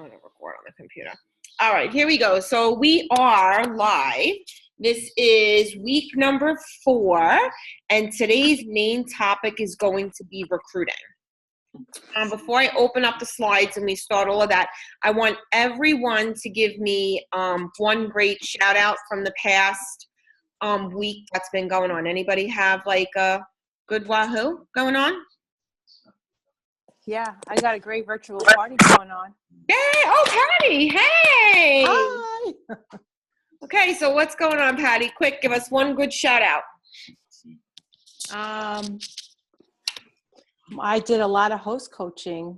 want to record on the computer. All right, here we go. So we are live. This is week number 4, and today's main topic is going to be recruiting. Before I open up the slides and we start all of that, I want everyone to give me one great shout out from the past week that's been going on. Anybody have like a good wahoo going on? Yeah, I got a great virtual party going on. Yay! Oh, Patty! Hey! Hi! Okay, so what's going on, Patty? Quick, give us one good shout out. I did a lot of host coaching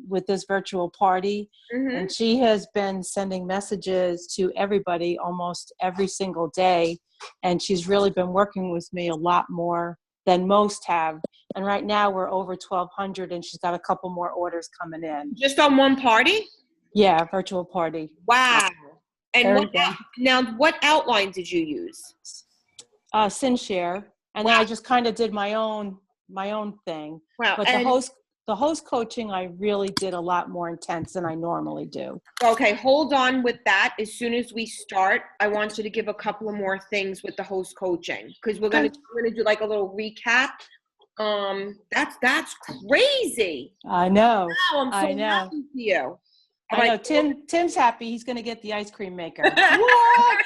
with this virtual party, and she has been sending messages to everybody almost every single day, and she's really been working with me a lot more than most have. And right now we're over 1,200, and she's got a couple more orders coming in. Just on one party? Yeah, virtual party. Wow. And what outline did you use? SynShare, and then I just kind of did my own thing. Wow. But the host coaching, I really did a lot more intense than I normally do. Okay, hold on with that. As soon as we start, I want you to give a couple of more things with the host coaching, because we're gonna do like a little recap. That's crazy. I know. Wow, I'm so happy for you. I know. Tim's happy. He's going to get the ice cream maker. What?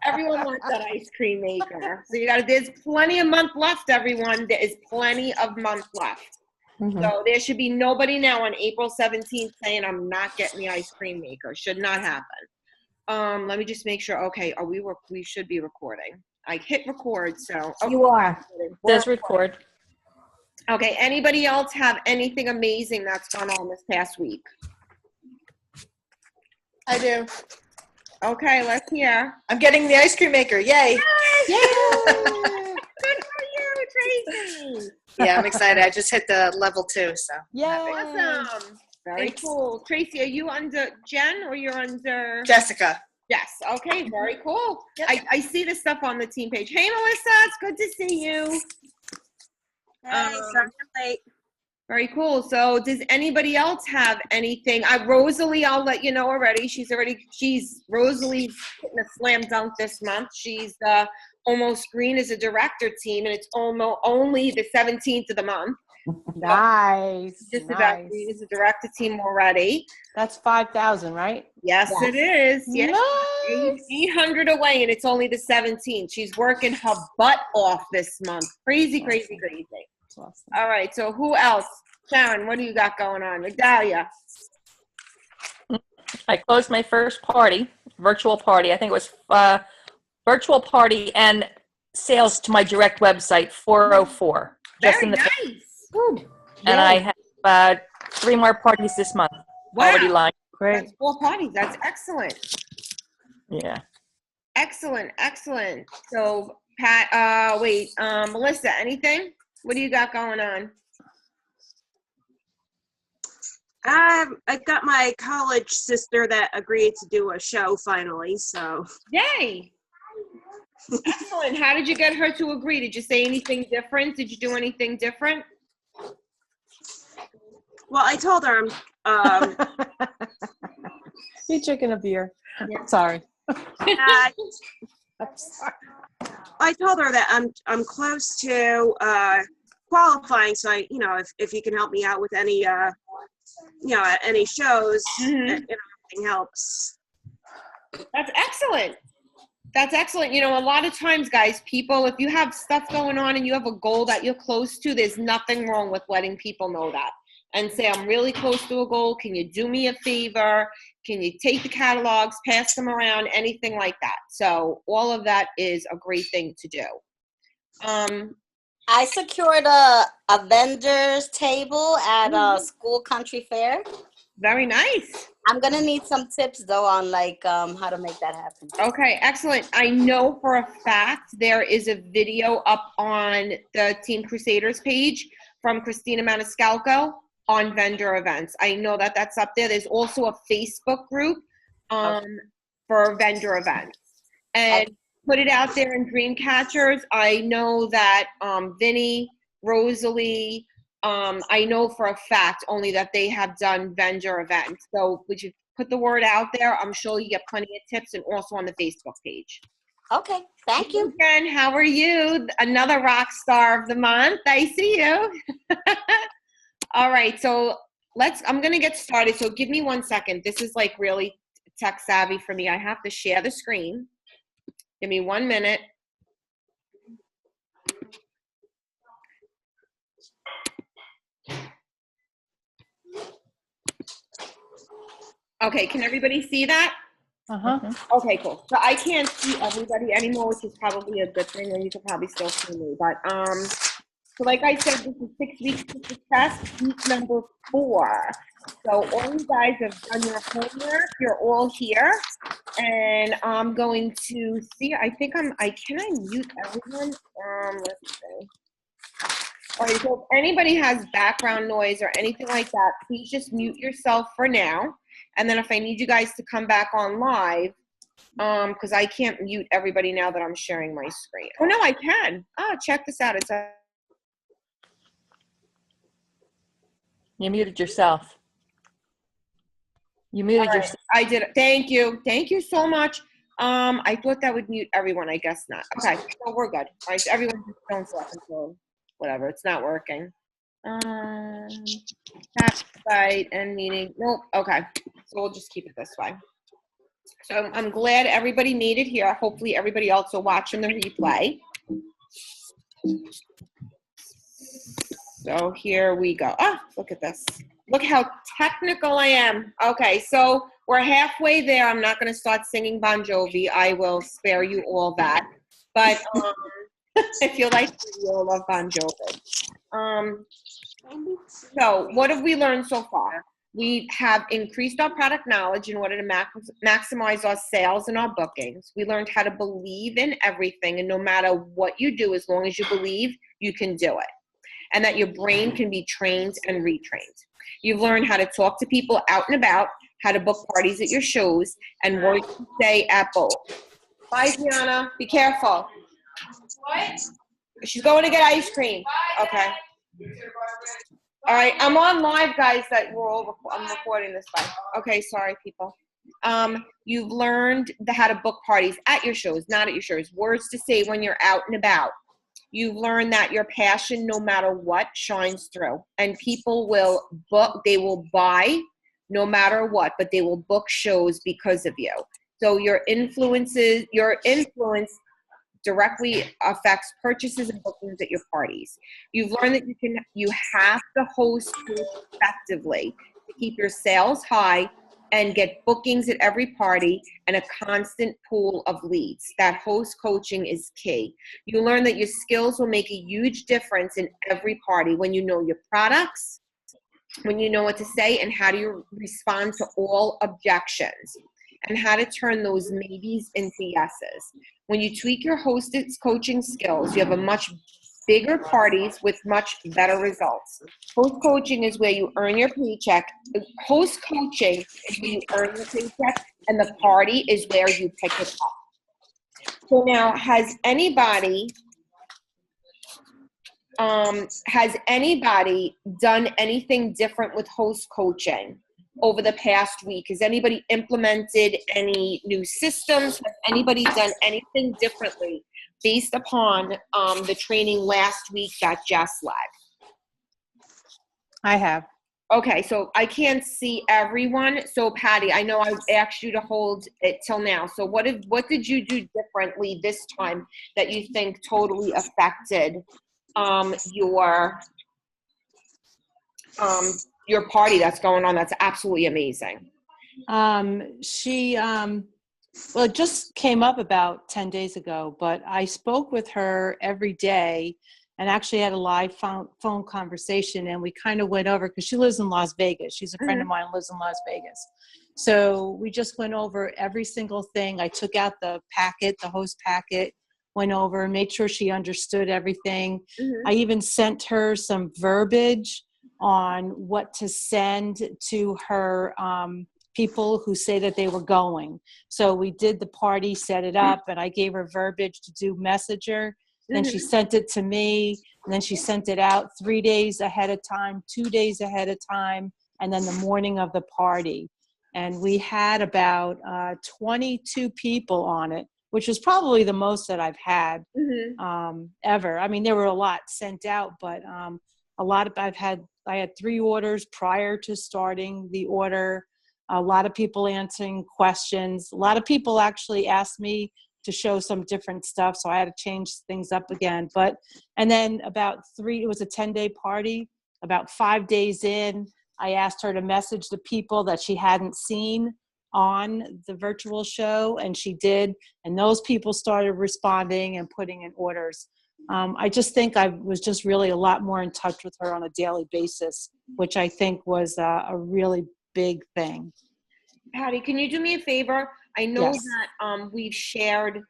Everyone wants that ice cream maker. So there's plenty of month left, everyone. There is plenty of month left. So there should be nobody now on April 17th saying I'm not getting the ice cream maker. Should not happen. Let me just make sure. Okay, we should be recording. I hit record, so. Okay. You are. Does record. Okay, anybody else have anything amazing that's gone on this past week? I do. Okay, let's hear. I'm getting the ice cream maker. Yay. Yay! Good for you, Tracy. Yeah, I'm excited. I just hit the level 2, so. Yeah. Awesome. Very cool. Tracy, are you under Jen or you're under? Jessica. Yes. Okay, very cool. Yep. I see the stuff on the team page. Hey, Melissa, it's good to see you. Hey, sorry I'm late. Very cool. So does anybody else have anything? Rosalie, I'll let you know already. Rosalie's hitting a slam dunk this month. She's Almost Green as a director team, and it's only the 17th of the month. Nice. Just about Green as a director team already. That's 5,000, right? Yes, it is. Yes. Nice. 800 away, and it's only the 17th. She's working her butt off this month. Crazy, crazy, crazy. Awesome. All right, so who else? Sharon, what do you got going on? Regalia. I closed my first party, virtual party. I think it was virtual party and sales to my direct website, 404. Very nice. And I have 3 more parties this month already lined. Great. That's 4 parties. That's excellent. Yeah. Excellent. So, Melissa, anything? What do you got going on? I got my college sister that agreed to do a show finally, so. Yay! Excellent. How did you get her to agree? Did you say anything different? Did you do anything different? Well, I told her You're drinking a beer. Yeah. Sorry. I told her that I'm close to qualifying, so if you can help me out with any any shows, everything helps. That's excellent. That's excellent. A lot of times, guys, people, if you have stuff going on and you have a goal that you're close to, there's nothing wrong with letting people know that and say, I'm really close to a goal. Can you do me a favor? Can you take the catalogs, pass them around, anything like that? So all of that is a great thing to do. I secured a vendor's table at a school country fair. Very nice. I'm going to need some tips, though, on how to make that happen. Okay, excellent. I know for a fact there is a video up on the Team Crusaders page from Christina Maniscalco on vendor events. I know that that's up there. There's also a Facebook group for vendor events. And put it out there in Dreamcatchers. I know that Vinny, Rosalie, I know for a fact only that they have done vendor events. So would you put the word out there? I'm sure you get plenty of tips, and also on the Facebook page. Okay, thank you. Jen, how are you? Another rock star of the month. I see you. All right, so I'm going to get started. So give me 1 second. This is like really tech savvy for me. I have to share the screen. Give me 1 minute. Okay, can everybody see that? Uh-huh. Okay, cool. So I can't see everybody anymore, which is probably a good thing, or you can probably still see me. But so like I said, this is 6 weeks to success, week number 4. So all you guys have done your homework. You're all here, and I'm going to see. I think can I mute everyone? Let's see. All right. So if anybody has background noise or anything like that, please just mute yourself for now. And then if I need you guys to come back on live, because I can't mute everybody now that I'm sharing my screen. Oh, no, I can. Check this out. You muted yourself. You muted yourself. I did it. Thank you. Thank you so much. I thought that would mute everyone. I guess not. Okay, so we're good. All right, so everyone just don't select until whatever. It's not working. Chat, site, and meeting. Nope. Okay. So we'll just keep it this way. So I'm glad everybody made it here. Hopefully everybody else will watch in the replay. So here we go. Look at this. Look how technical I am. Okay, so we're halfway there. I'm not going to start singing Bon Jovi. I will spare you all that. But if you like, you all love Bon Jovi. So what have we learned so far? We have increased our product knowledge in order to maximize our sales and our bookings. We learned how to believe in everything, and no matter what you do, as long as you believe, you can do it. And that your brain can be trained and retrained. You've learned how to talk to people out and about, how to book parties at your shows, and words to say at both. Bye, Gianna. Be careful. What? She's going to get ice cream. Okay. All right, I'm on live, guys. I'm recording this live. Okay, sorry, people. You've learned how to book parties at your shows, not at your shows. Words to say when you're out and about. You've learned that your passion, no matter what, shines through. And people will book, they will buy no matter what, but they will book shows because of you. So your influence directly affects purchases and bookings at your parties. You've learned that you have to host effectively to keep your sales high and get bookings at every party and a constant pool of leads. That host coaching is key. You learn that your skills will make a huge difference in every party when you know your products, when you know what to say, and how do you respond to all objections, and how to turn those maybes into yeses. When you tweak your hostess coaching skills, you have a much bigger parties with much better results. Host coaching is where you earn your paycheck. Host coaching is where you earn your paycheck, and the party is where you pick it up. So now, has anybody done anything different with host coaching over the past week? Has anybody implemented any new systems? Has anybody done anything differently based upon the training last week that Jess led? I have. Okay, so I can't see everyone. So Patty, I know I've asked you to hold it till now. So what did you do differently this time that you think totally affected your party that's going on? That's absolutely amazing. Well, it just came up about 10 days ago, but I spoke with her every day and actually had a live phone conversation, and we kind of went over, because she lives in Las Vegas. She's a friend of mine who lives in Las Vegas. So we just went over every single thing. I took out the host packet, went over, made sure she understood everything. I even sent her some verbiage on what to send to her people who say that they were going. So we did the party, set it up, and I gave her verbiage to do Messenger. Then she sent it to me, and then she sent it out 3 days ahead of time, 2 days ahead of time, and then the morning of the party. And we had about 22 people on it, which was probably the most that I've had ever. I mean, there were a lot sent out, but a lot of I had 3 orders prior to starting the order. A lot of people answering questions. A lot of people actually asked me to show some different stuff, so I had to change things up again. And then it was a 10-day party. About 5 days in, I asked her to message the people that she hadn't seen on the virtual show, and she did. And those people started responding and putting in orders. I just think I was just really a lot more in touch with her on a daily basis, which I think was a really big thing. Patty, can you do me a favor? I know Yes. that we've shared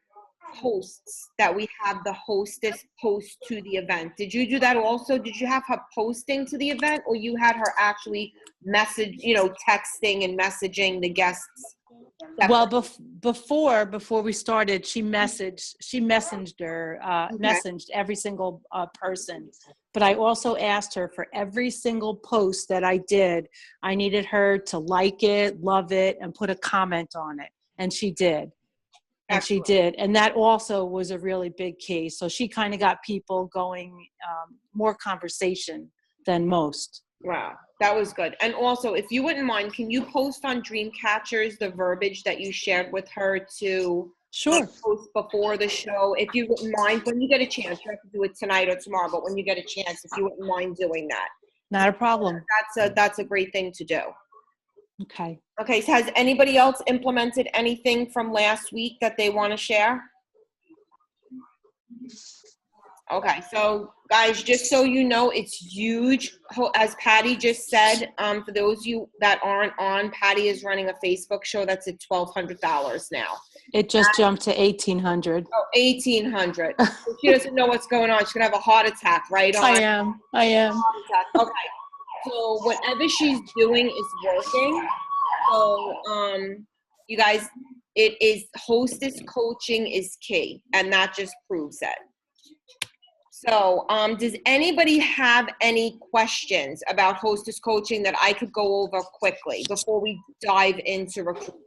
posts that we have the hostess post to the event. Did you do that also? Did you have her posting to the event, or you had her actually texting and messaging the guests? Well, before we started, she messaged every single person. But I also asked her for every single post that I did, I needed her to like it, love it, and put a comment on it. And she did. And Excellent. she did. And that also was a really big key. So she kind of got people going, more conversation than most. Wow, that was good. And also, if you wouldn't mind, can you post on Dreamcatchers the verbiage that you shared with her to Sure. post before the show? If you wouldn't mind, when you get a chance, you have to do it tonight or tomorrow, but when you get a chance, if you wouldn't mind doing that. Not a problem. That's a great thing to do. Okay. Okay, so has anybody else implemented anything from last week that they want to share? Okay, so guys, just so you know, it's huge. As Patty just said, for those of you that aren't on, Patty is running a Facebook show that's at $1,200 now. It just jumped to 1,800. Oh, 1,800. She doesn't know what's going on. She's going to have a heart attack, right? I am. Okay. So whatever she's doing is working. So, you guys, it is hostess coaching is key, and that just proves it. So, does anybody have any questions about hostess coaching that I could go over quickly before we dive into recruiting?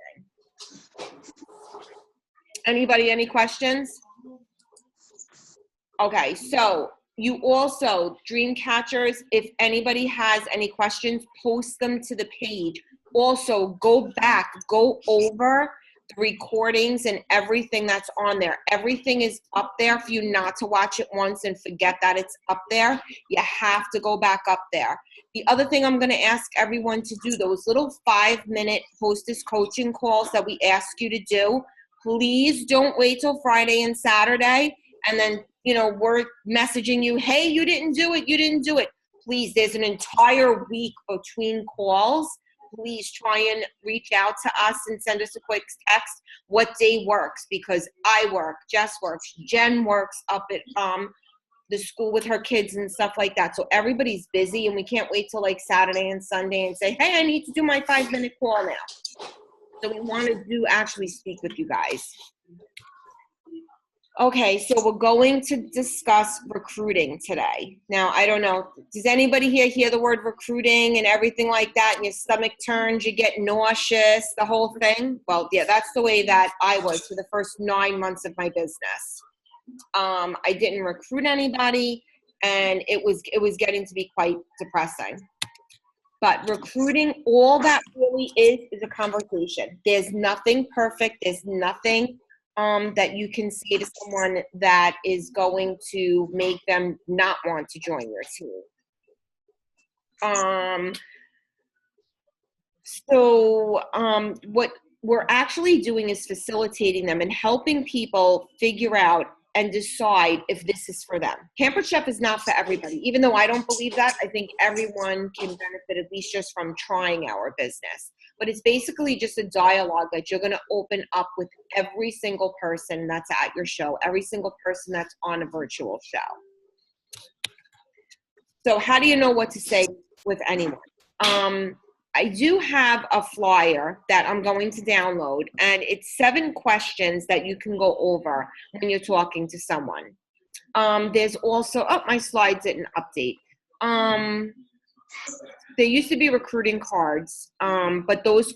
Anybody, any questions? Okay, so you also, Dreamcatchers, if anybody has any questions, post them to the page. Also, go over the recordings and everything that's on there. Everything is up there for you not to watch it once and forget that it's up there. You have to go back up there. The other thing I'm going to ask everyone to do, those little 5-minute hostess coaching calls that we ask you to do, please don't wait till Friday and Saturday and then, we're messaging you, hey, you didn't do it. Please, there's an entire week between calls. Please try and reach out to us and send us a quick text what day works, because I work, Jess works, Jen works up at the school with her kids and stuff like that. So everybody's busy, and we can't wait till like Saturday and Sunday and say, hey, I need to do my 5-minute call now. So we want to actually speak with you guys. Okay, so we're going to discuss recruiting today. Now, I don't know, does anybody here hear the word recruiting and everything like that, and your stomach turns, you get nauseous, the whole thing? Well, yeah, that's the way that I was for the first 9 months of my business. I didn't recruit anybody, and it was getting to be quite depressing. But recruiting, all that really is a conversation. There's nothing perfect. There's nothing that you can say to someone that is going to make them not want to join your team. What we're actually doing is facilitating them and helping people figure out and decide if this is for them. Pampered Chef is not for everybody. Even though I don't believe that, I think everyone can benefit at least just from trying our business. But it's basically just a dialogue that you're going to open up with every single person that's at your show, every single person that's on a virtual show. So how do you know what to say with anyone? I do have a flyer that I'm going to download, and it's 7 questions that you can go over when you're talking to someone. There's also, oh, my slides didn't update. There used to be recruiting cards, but those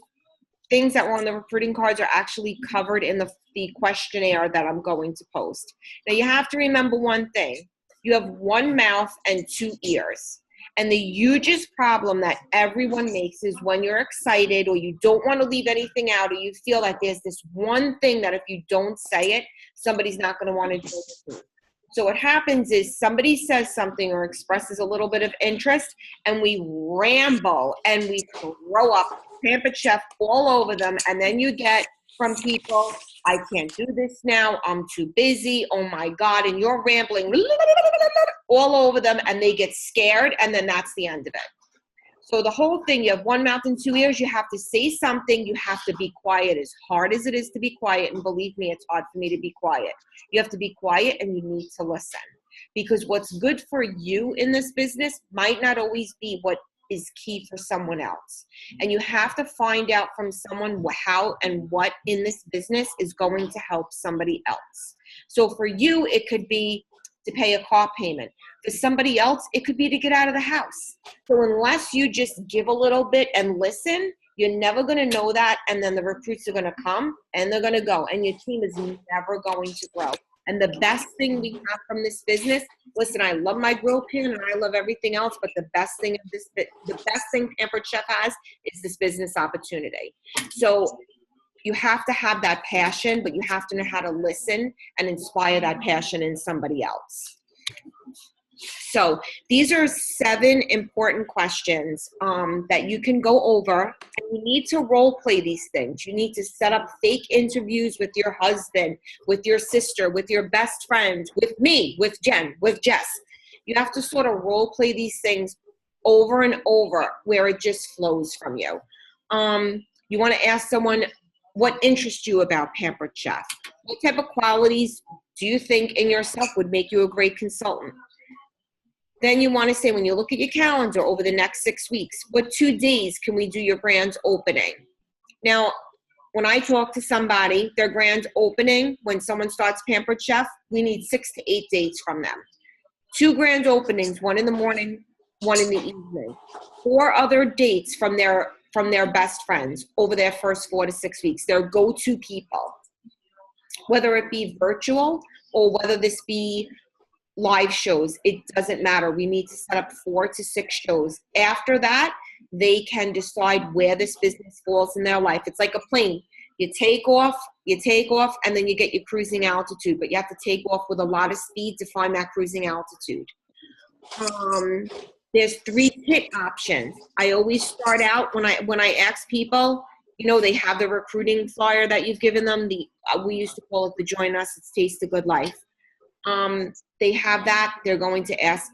things that were on the recruiting cards are actually covered in the questionnaire that I'm going to post. Now, you have to remember one thing. You have one mouth and two ears. And the hugest problem that everyone makes is when you're excited or you don't want to leave anything out, or you feel like there's this one thing that if you don't say it, somebody's not going to want to do it. So what happens is somebody says something or expresses a little bit of interest, and we ramble and we throw up Pampered Chef all over them, and then you get from people, I can't do this now, I'm too busy, oh my God, and you're rambling all over them, and they get scared, and then that's the end of it. So the whole thing, you have one mouth and two ears, you have to say something, you have to be quiet, as hard as it is to be quiet, and believe me, it's hard for me to be quiet. You have to be quiet and you need to listen. Because what's good for you in this business might not always be what is key for someone else. And you have to find out from someone how and what in this business is going to help somebody else. So for you, it could be to pay a car payment. For somebody else, it could be to get out of the house. So unless you just give a little bit and listen, you're never going to know that. And then the recruits are going to come and they're going to go. And your team is never going to grow. And the best thing we have from this business, listen, I love my grill pin and I love everything else, but the best thing Pampered Chef has is this business opportunity. So you have to have that passion, but you have to know how to listen and inspire that passion in somebody else. So these are 7 important questions that you can go over, and you need to role play these things. You need to set up fake interviews with your husband, with your sister, with your best friend, with me, with Jen, with Jess. You have to sort of role play these things over and over where it just flows from you. You want to ask someone, what interests you about Pampered Chef? What type of qualities do you think in yourself would make you a great consultant? Then you want to say, when you look at your calendar over the next 6 weeks, what 2 days can we do your grand opening? Now, when I talk to somebody, their grand opening, when someone starts Pampered Chef, we need 6 to 8 dates from them. 2 grand openings, 1 in the morning, 1 in the evening. 4 other dates from their best friends over their first 4 to 6 weeks, their go-to people. Whether it be virtual or whether this be live shows, it doesn't matter. We need to set up 4 to 6 shows. After that, they can decide where this business falls in their life. It's like a plane. You take off, and then you get your cruising altitude, but you have to take off with a lot of speed to find that cruising altitude. There's 3 kit options. I always start out when I ask people, you know, they have the recruiting flyer that you've given them. We used to call it the Join Us, It's Taste a Good Life. They have that. You're going to ask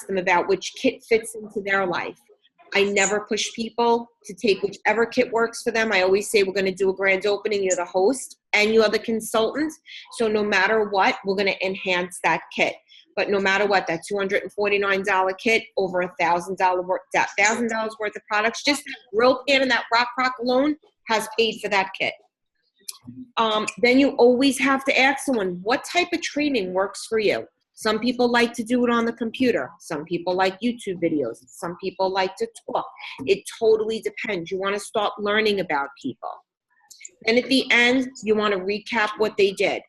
them about which kit fits into their life. I never push people to take whichever kit works for them. I always say, we're going to do a grand opening. You're the host and you are the consultant. So no matter what, we're going to enhance that kit. But no matter what, that $249 kit, over $1,000 worth of products, just that grill pan and that rock alone has paid for that kit. Then you always have to ask someone, what type of training works for you? Some people like to do it on the computer. Some people like YouTube videos. Some people like to talk. It totally depends. You want to start learning about people. And at the end, you want to recap what they did.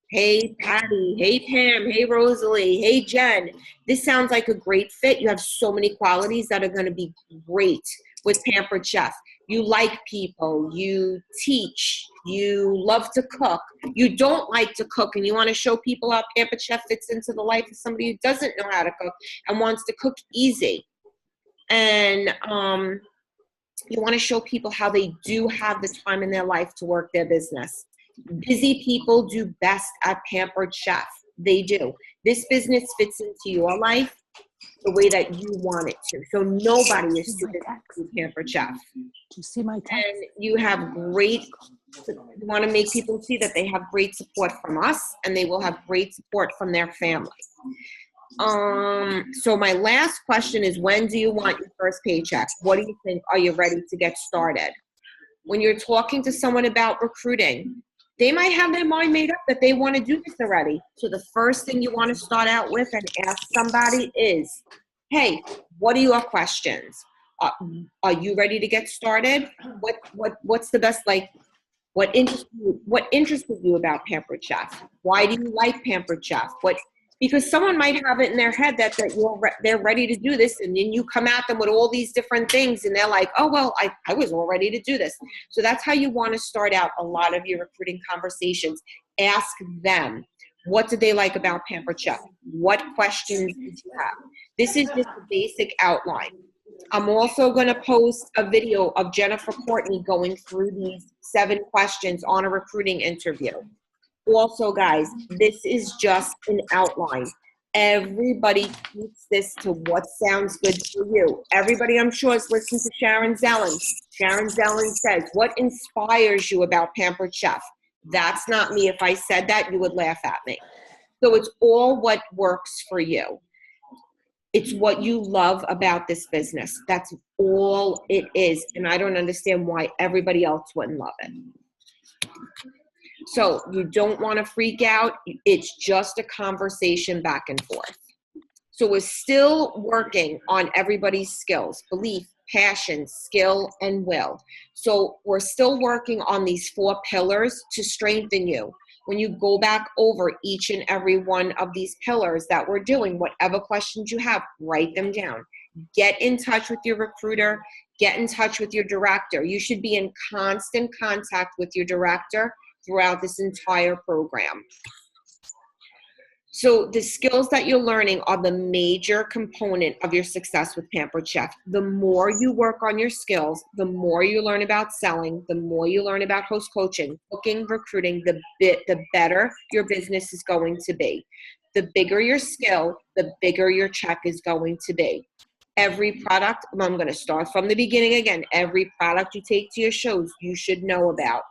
Hey, Patty. Hey, Pam. Hey, Rosalie. Hey, Jen. This sounds like a great fit. You have so many qualities that are going to be great with Pampered Chef. You like people, you teach, you love to cook. You don't like to cook and you want to show people how Pampered Chef fits into the life of somebody who doesn't know how to cook and wants to cook easy. And you want to show people how they do have the time in their life to work their business. Busy people do best at Pampered Chef. They do. This business fits into your life the way that you want it to. So nobody is too busy to Pampered Chef. Do you see my text? And you want to make people see that they have great support from us and they will have great support from their family. So my last question is, when do you want your first paycheck? What do you think? Are you ready to get started? When you're talking to someone about recruiting, They might have their mind made up that they want to do this already. So the first thing you want to start out with and ask somebody is, hey, what are your questions? Are you ready to get started? What's the best, like, what interested you about Pampered Chef? Why do you like Pampered Chef? Because someone might have it in their head that they're ready to do this, and then you come at them with all these different things, and they're like, oh, well, I was all ready to do this. So that's how you want to start out a lot of your recruiting conversations. Ask them, what did they like about Pampered Chef? What questions did you have? This is just a basic outline. I'm also going to post a video of Jennifer Courtney going through these 7 questions on a recruiting interview. Also, guys, this is just an outline. Everybody keeps this to what sounds good for you. Everybody, I'm sure, has listened to Sharon Zellen. Sharon Zellen says, what inspires you about Pampered Chef? That's not me. If I said that, you would laugh at me. So it's all what works for you. It's what you love about this business. That's all it is. And I don't understand why everybody else wouldn't love it. So you don't want to freak out. It's just a conversation back and forth. So we're still working on everybody's skills, belief, passion, skill, and will. So we're still working on these 4 pillars to strengthen you. When you go back over each and every one of these pillars that we're doing, whatever questions you have, write them down. Get in touch with your recruiter. Get in touch with your director. You should be in constant contact with your director throughout this entire program. So the skills that you're learning are the major component of your success with Pampered Chef. The more you work on your skills, the more you learn about selling, the more you learn about host coaching, cooking, recruiting, the better your business is going to be. The bigger your skill, the bigger your check is going to be. Every product, I'm going to start from the beginning again, every product you take to your shows, you should know about.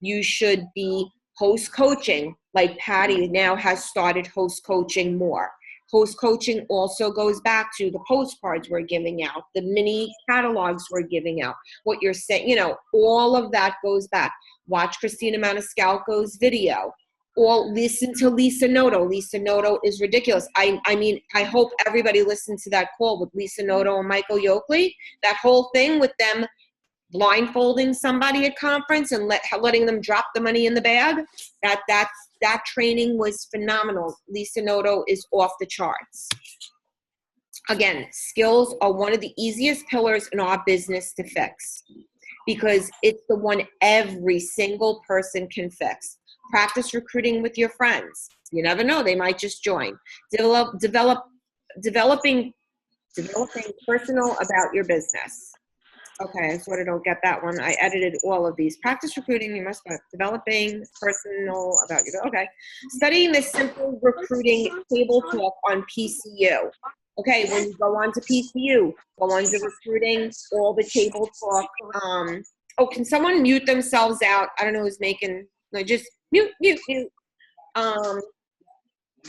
You should be host coaching, like Patty now has started host coaching more. Host coaching also goes back to the postcards we're giving out, the mini catalogs we're giving out, what you're saying, all of that goes back. Watch Christina Maniscalco's video, or listen to Lisa Noto. Lisa Noto is ridiculous. I mean, I hope everybody listened to that call with Lisa Noto and Michael Yoakley, that whole thing with them blindfolding somebody at conference and letting them drop the money in the bag. That training was phenomenal. Lisa Noto is off the charts. Again, skills are one of the easiest pillars in our business to fix because it's the one every single person can fix. Practice recruiting with your friends. You never know, they might just join. Developing personal about your business. Okay, I sort of don't get that one. I edited all of these. Practice recruiting, you must start developing personal about your, okay. Studying the simple recruiting table talk on PCU. Okay, when you go on to PCU, go on to recruiting, all the table talk. Oh, can someone mute themselves out? I don't know who's making, no, just mute.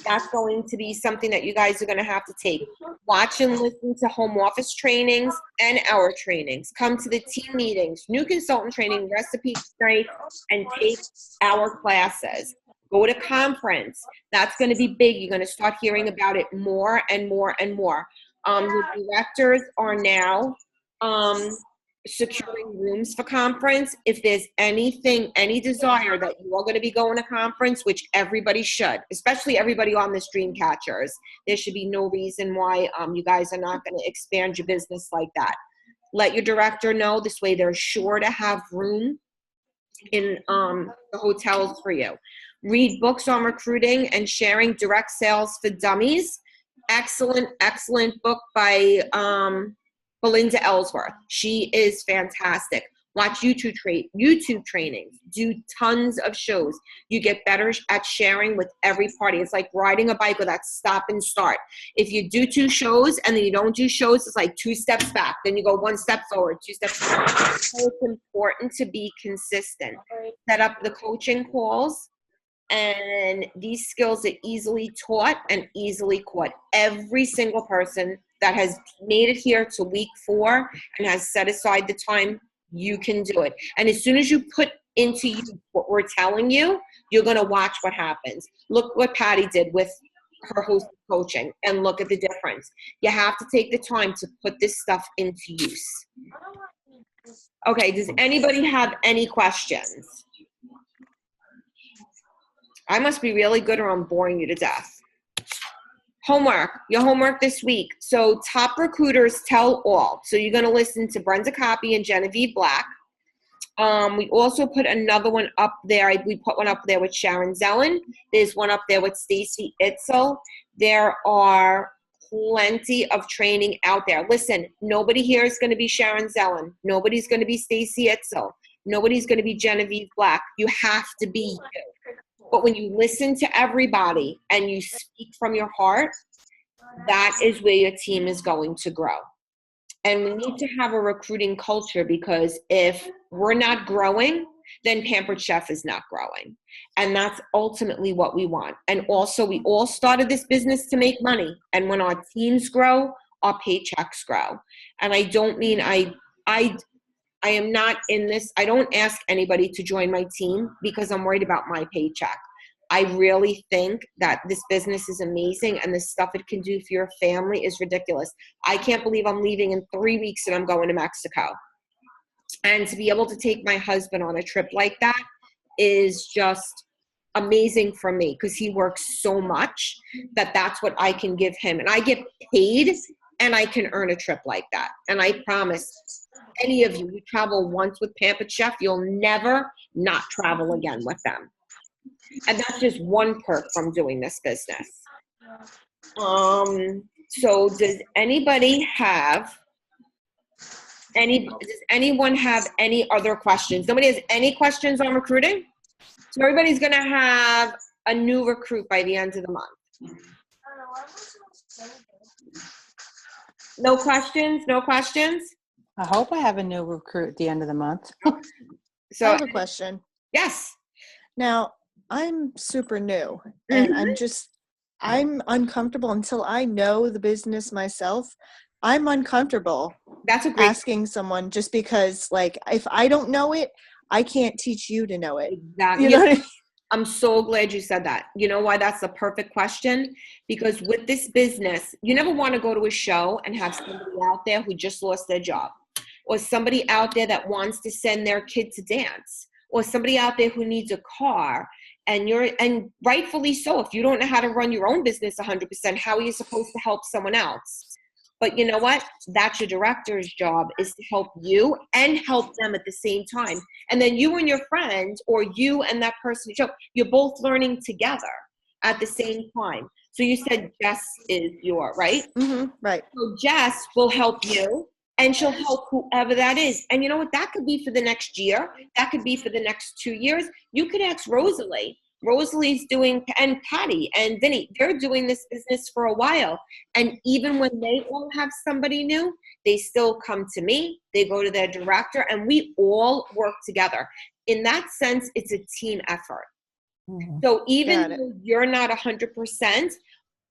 That's going to be something that you guys are going to have to take. Watch and listen to home office trainings and our trainings. Come to the team meetings, new consultant training, recipe night, and take our classes. Go to conference. That's going to be big. You're going to start hearing about it more and more and more. The directors are now securing rooms for conference. If there's anything, any desire that you are going to be going to conference, which everybody should, especially everybody on this Dreamcatchers, there should be no reason why you guys are not going to expand your business like that. Let your director know. This way they're sure to have room in the hotels for you. Read books on recruiting and sharing direct sales for dummies. Excellent book by Belinda Ellsworth. She is fantastic. Watch YouTube trainings. Do tons of shows. You get better at sharing with every party. It's like riding a bike with that stop and start. If you do 2 shows and then you don't do shows, it's like 2 steps back. Then you go 1 step forward, 2 steps forward. So it's important to be consistent. Set up the coaching calls. And these skills are easily taught and easily caught. Every single person that has made it here to week 4 and has set aside the time, you can do it. And as soon as you put into you what we're telling you, you're going to watch what happens. Look what Patty did with her host coaching and look at the difference. You have to take the time to put this stuff into use. Okay, does anybody have any questions? I must be really good or I'm boring you to death. Homework, your homework this week. So top recruiters tell all. So you're going to listen to Brenda Copy and Genevieve Black. We also put another one up there. We put one up there with Sharon Zellen. There's one up there with Stacy Itzel. There are plenty of training out there. Listen, nobody here is going to be Sharon Zellen. Nobody's going to be Stacy Itzel. Nobody's going to be Genevieve Black. You have to be you. But when you listen to everybody and you speak from your heart, that is where your team is going to grow. And we need to have a recruiting culture, because if we're not growing, then Pampered Chef is not growing. And that's ultimately what we want. And also, we all started this business to make money. And when our teams grow, our paychecks grow. And I don't mean I am not in this. I don't ask anybody to join my team because I'm worried about my paycheck. I really think that this business is amazing, and the stuff it can do for your family is ridiculous. I can't believe I'm leaving in 3 weeks and I'm going to Mexico. And to be able to take my husband on a trip like that is just amazing for me, because he works so much that that's what I can give him. And I get paid and I can earn a trip like that. And I promise any of you who travel once with Pampered Chef, you'll never not travel again with them. And that's just one perk from doing this business. So does anybody have does anyone have any other questions? Nobody has any questions on recruiting? So everybody's gonna have a new recruit by the end of the month. No questions? No questions? I hope I have a new recruit at the end of the month. I So have a question. yes. Now, I'm super new and I'm uncomfortable until I know the business myself. I'm uncomfortable That's a great asking someone, just because, like, if I don't know it, I can't teach you to know it. exactly. You know what I mean? I'm so glad you said that. You know why that's the perfect question? Because with this business, you never want to go to a show and have somebody out there who just lost their job, or somebody out there that wants to send their kid to dance, or somebody out there who needs a car. And rightfully so. If you don't know how to run your own business 100%, how are you supposed to help someone else? But you know what? That's your director's job, is to help you and help them at the same time. And then you and your friend, or you and that person, you're both learning together at the same time. So you said Jess is right? Mm-hmm, right. So Jess will help you, and she'll help whoever that is. And you know what? That could be for the next year. That could be for the next 2 years. You could ask Rosalie. Rosalie's doing, and Patty and Vinny, they're doing this business for a while. And even when they all have somebody new, they still come to me. They go to their director, and we all work together. In that sense, it's a team effort. Mhm. So even though you're not 100%,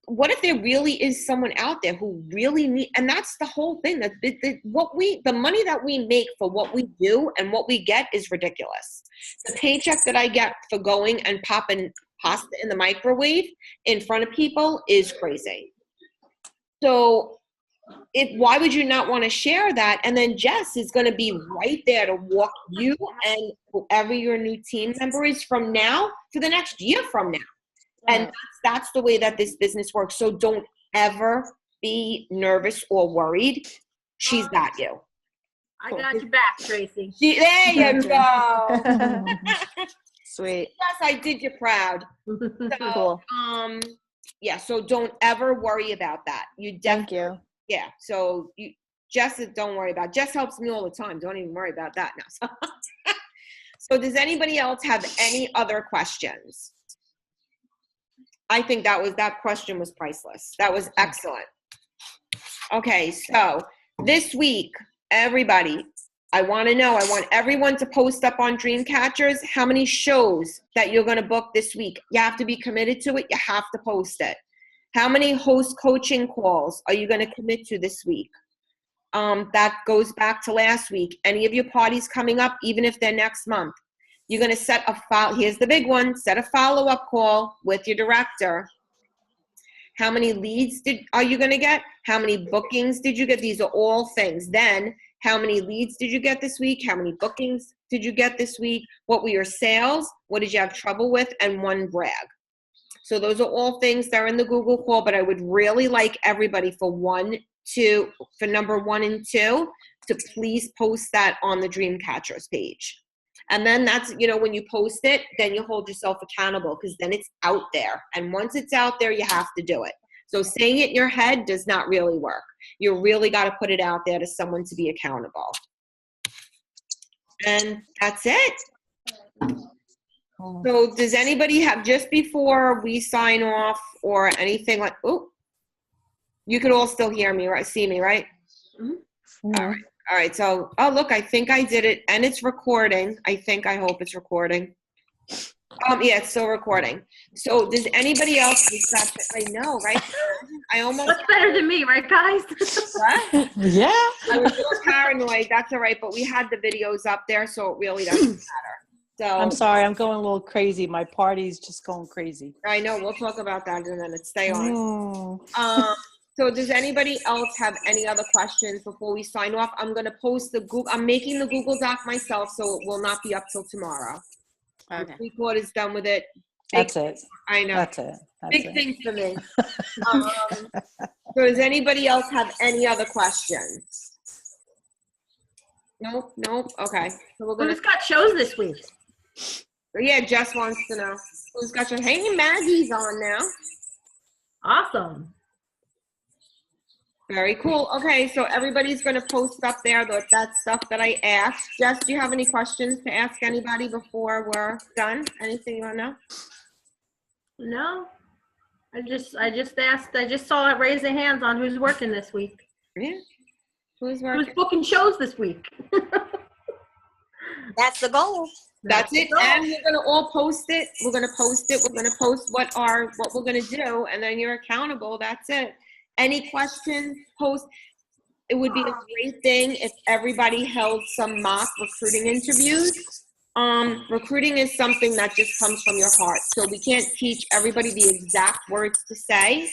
what if there really is someone out there who really need, and that's the whole thing, that the money that we make for what we do and what we get is ridiculous. The paycheck that I get for going and popping pasta in the microwave in front of people is crazy. So why would you not want to share that? And then Jess is going to be right there to walk you and whoever your new team member is from now to the next year from now. And that's the way that this business works. So don't ever be nervous or worried. She's got you. I got your back, Tracy. There you go. Sweet. Yes, I did you proud. So, Cool. Yeah, so don't ever worry about that. You Thank you. Yeah, so Jess, don't worry about it. Jess helps me all the time. Don't even worry about that now. So does anybody else have any other questions? I think that question was priceless. That was excellent. Okay, so this week, everybody, I want everyone to post up on Dreamcatchers how many shows that you're going to book this week. You have to be committed to it. You have to post it. How many host coaching calls are you going to commit to this week? That goes back to last week. Any of your parties coming up, even if they're next month, You're going to set here's the big one, set a follow-up call with your director. How many leads are you going to get? How many bookings did you get? These are all things. Then, how many leads did you get this week? How many bookings did you get this week? What were your sales? What did you have trouble with? And one brag. So those are all things that are in the Google call, but I would really like everybody for number 1 and 2 to please post that on the Dreamcatchers page. And then that's, when you post it, then you hold yourself accountable because then it's out there. And once it's out there, you have to do it. So saying it in your head does not really work. You really got to put it out there to someone to be accountable. And that's it. So does anybody have, just before we sign off or anything like, you could all still hear me, right? See me, right? Mm-hmm. All right. So, look, I think I did it and it's recording. I hope it's recording. Yeah, it's still recording. So does anybody else? I know, right? I almost. That's better than me, right, guys? What? Yeah. I was a little paranoid. That's all right. But we had the videos up there, so it really doesn't matter. So I'm sorry, I'm going a little crazy. My party's just going crazy. I know. We'll talk about that in a minute. Stay on. So does anybody else have any other questions before we sign off? I'm going to post I'm making the Google Doc myself, so it will not be up till tomorrow. Okay. 3/4 done with it. That's it. I know. That's it. Big thing for me. So does anybody else have any other questions? Nope. Okay. So we're Who's got shows this week? Yeah, Jess wants to know. Who's got your Hanging Maggie's on now? Awesome. Very cool. Okay, so everybody's going to post up there that stuff that I asked. Jess, do you have any questions to ask anybody before we're done? Anything you want to know? No. I just asked. I just saw it raise their hands on who's working this week. Yeah. Who's working? Who's booking shows this week? That's the goal. That's it. And we're going to all post it. We're going to post it. We're going to post what we're going to do, and then you're accountable. That's it. Any questions, post. It would be a great thing if everybody held some mock recruiting interviews. Recruiting is something that just comes from your heart. So we can't teach everybody the exact words to say,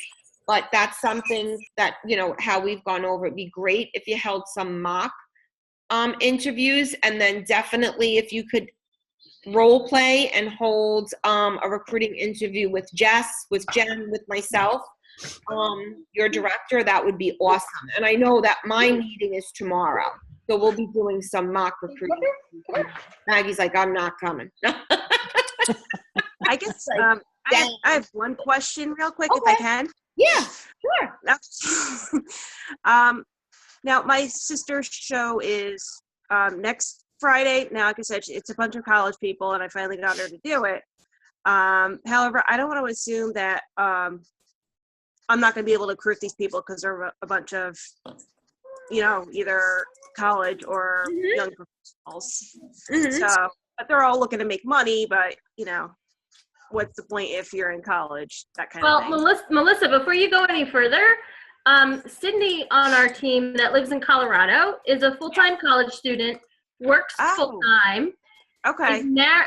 but that's something that, how we've gone over. It'd be great if you held some mock interviews, and then definitely if you could role play and hold a recruiting interview with Jess, with Jen, with myself, your director, that would be awesome. And I know that my meeting is tomorrow, so we'll be doing some mock recruiting. Maggie's like, I'm not coming. I guess I have one question real quick, if I can. Yeah, sure. Now, my sister's show is next Friday. Now, like I said, it's a bunch of college people, and I finally got her to do it. However, I don't want to assume that I'm not going to be able to recruit these people because they're a bunch of, either college or young professionals. So, but they're all looking to make money, but, what's the point if you're in college, that kind of thing. Well, Melissa, before you go any further, Sydney on our team that lives in Colorado is a full-time college student, works full-time. Okay.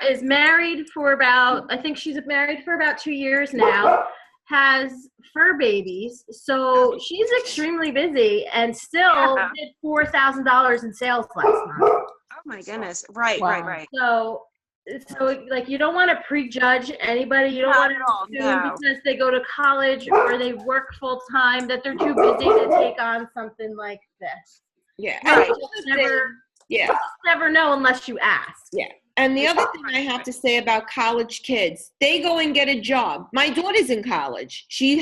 Is married for about, I think she's married for about 2 years now, has fur babies, so she's extremely busy and still did $4,000 in sales last month. Oh my goodness. Right. So like, you don't want to prejudge anybody. You don't want to assume because they go to college or they work full time that they're too busy to take on something like this. Yeah. Right. You just never know unless you ask. Yeah. And the other thing I have to say about college kids, they go and get a job. My daughter's in college. She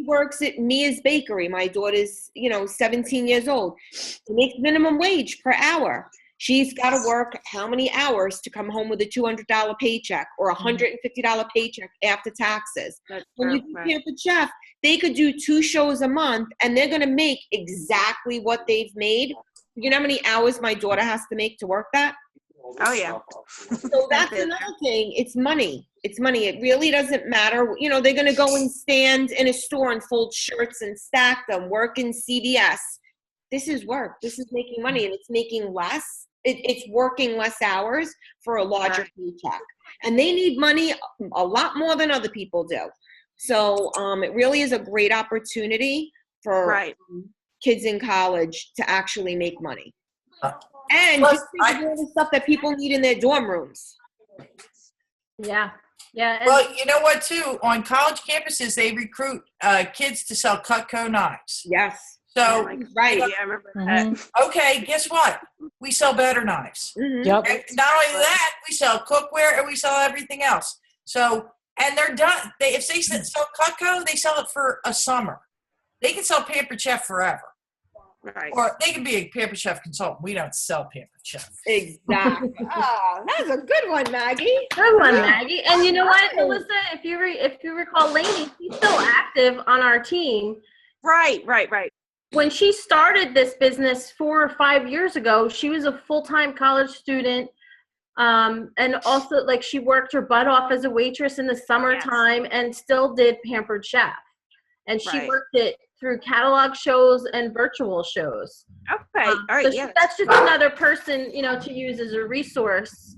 works at Mia's Bakery. My daughter's, 17 years old. She makes minimum wage per hour. She's got to work how many hours to come home with a $200 paycheck or a $150 paycheck after taxes. When you compare the chef, they could do 2 shows a month and they're going to make exactly what they've made. You know how many hours my daughter has to make to work that? Oh, yeah. So that's another thing. It's money. It's money. It really doesn't matter. They're going to go and stand in a store and fold shirts and stack them, work in CVS. This is work. This is making money, and it's making less it's working less hours for a larger paycheck. And they need money a lot more than other people do. So it really is a great opportunity for kids in college to actually make money. And Plus, just think of all the stuff that people need in their dorm rooms. Yeah. Yeah. And Well, you know what, too? On college campuses, they recruit kids to sell Cutco knives. Yes. So, Right. Yeah, I remember that. Mhm. okay, guess what? We sell better knives. Mhm. Yep. And not only that, we sell cookware and we sell everything else. So, and they're done. If they sell Cutco, they sell it for a summer. They can sell Pampered Chef forever. Right. Or they can be a Pampered Chef consultant. We don't sell Pampered Chef. Exactly. Oh, that's a good one, Maggie. good one, Maggie. And you know what, Melissa? If you recall, Lainey, she's still active on our team. Right. When she started this business 4 or 5 years ago, she was a full-time college student. And also, like, she worked her butt off as a waitress in the summertime and still did Pampered Chef. And she Right. worked it through catalog shows and virtual shows. Okay. All So right. Yeah. that's just another person, to use as a resource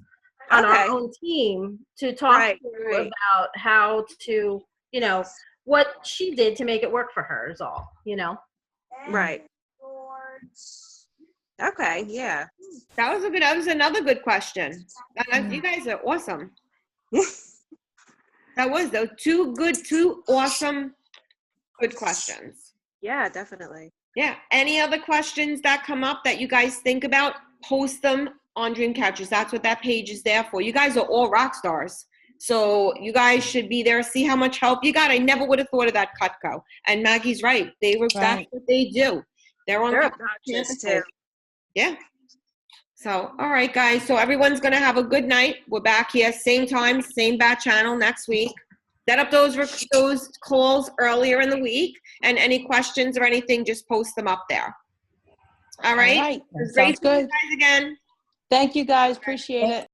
on Okay. our own team to talk Right, to right. about how to, what she did to make it work for her is all, Right. Okay. Yeah. That was another good question. You guys are awesome. That was though two awesome good questions. Yeah. Definitely. Yeah. Any other questions that come up that you guys think about? Post them on Dreamcatchers. That's what that page is there for. You guys are all rock stars. So you guys should be there. See how much help you got. I never would have thought of that Cutco. And Maggie's right. That's Right. what they do. They're on They're top of obnoxious campuses. too. Yeah. So, all right, guys. So everyone's going to have a good night. We're back here, same time, same bat channel next week. Set up those calls earlier in the week. And any questions or anything, just post them up there. All right? All right. It was Sounds great seeing good. you guys again. Thank you, guys. Appreciate it.